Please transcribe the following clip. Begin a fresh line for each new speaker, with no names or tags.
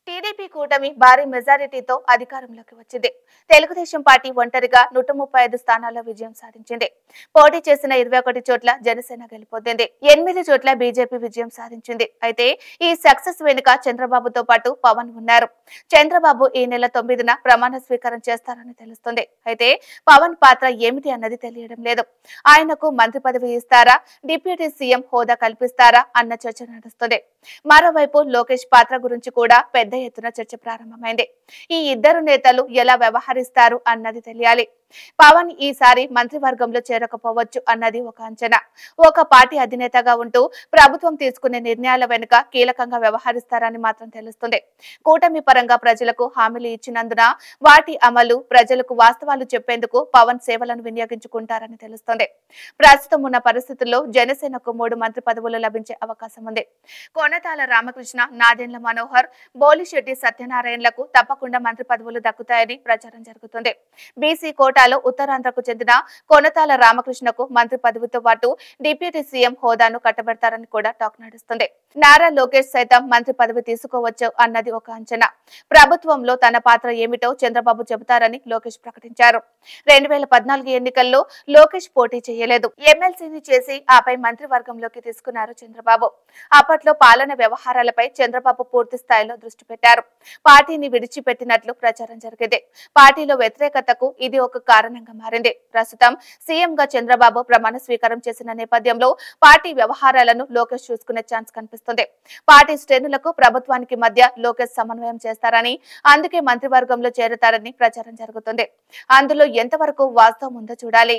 TDP కూటమి భారీ మెజారిటీతో అధికారంలోకి వచ్చింది. తెలుగుదేశం పార్టీ ఒంటరిగా 135 స్థానాల్లో విజయం సాధించింది. పోటీ చేసిన 21 చోట్ల జనసేన గెలుపొందింది. 8 చోట్ల బీజేపీ విజయం సాధించింది. అయితే ఈ సక్సెస్ వెనుక చంద్రబాబుతో పాటు పవన్ ఉన్నారు. చంద్రబాబు ఈ నెల 9న ప్రమాణ స్వీకారం చేస్తారని తెలుస్తుంది. అయితే పవన్ పాత్ర ఏమిటి అన్నది తెలియడం లేదు. ఆయనకు మంత్రి పదవి ఇస్తారా, డిప్యూటీ సీఎం హోదా కల్పిస్తారా అన్న చర్చ నడుస్తుంది. మరోవైపు లోకేష్ పాత్ర గురించి కూడా పెద్ద ఎత్తున చర్చ ప్రారంభమైంది. ఈ ఇద్దరు నేతలు ఎలా వ్యవహరిస్తారు అన్నది తెలియాలి. పవన్ ఈసారి మంత్రివర్గంలో చేరకపోవచ్చు అన్నది ఒక అంచనా. ఒక పార్టీ అధినేతగా ఉంటూ ప్రభుత్వం తీసుకునే నిర్ణయాల వెనుక కీలకంగా వ్యవహరిస్తారని మాత్రం తెలుస్తుంది. కూటమి పరంగా ప్రజలకు హామీలు ఇచ్చినందున వాటి అమలు, ప్రజలకు వాస్తవాలు చెప్పేందుకు పవన్ సేవలను వినియోగించుకుంటారని తెలుస్తుంది. ప్రస్తుతం ఉన్న పరిస్థితుల్లో జనసేనకు 3 మంత్రి పదవులు లభించే అవకాశం ఉంది. కొనతాల రామకృష్ణ, నాదెండ్ల మనోహర్, బోలిశెట్టి సత్యనారాయణలకు తప్పకుండా మంత్రి పదవులు దక్కుతాయని ప్రచారం జరుగుతుంది. బీసీ కోటాలో ఉత్తరాంధ్రకు చెందిన కొనతాల రామకృష్ణకు మంత్రి పదవితో పాటు డిప్యూటీ సీఎం హోదాను కట్టబెడతారని కూడా టాక్ నడుస్తుంది. నారా లోకేష్ సైతం మంత్రి పదవి తీసుకోవచ్చు అన్నది ఒక అంచనా. ప్రభుత్వంలో తన పాత్ర ఏమిటో చంద్రబాబు చెబుతారని లోకేష్ ప్రకటించారు. 2014 ఎన్నికల్లో లోకేష్ పోటీ చేయలేదు. ఎమ్మెల్సీని చేసి ఆపై మంత్రివర్గంలోకి తీసుకున్నారు చంద్రబాబు. అప్పట్లో పాలన వ్యవహారాలపై చంద్రబాబు పూర్తి స్థాయిలో దృష్టి పెట్టారు. పార్టీని విడిచిపెట్టినట్లు ప్రచారం జరిగింది. పార్టీలో వ్యతిరేకతకు ఇది ఒక కారణంగా మారింది. ప్రస్తుతం సీఎంగా చంద్రబాబు ప్రమాణ స్వీకారం చేసిన నేపథ్యంలో పార్టీ వ్యవహారాలను లోకేష్ చూసుకునే ఛాన్స్ కనిపిస్తుంది. పార్టీ శ్రేణులకు ప్రభుత్వానికి మధ్య లోకేష్ సమన్వయం చేస్తారని, అందుకే మంత్రివర్గంలో చేరతారని ప్రచారం జరుగుతుంది. అందులో ఎంతవరకు వాస్తవం ఉందో చూడాలి.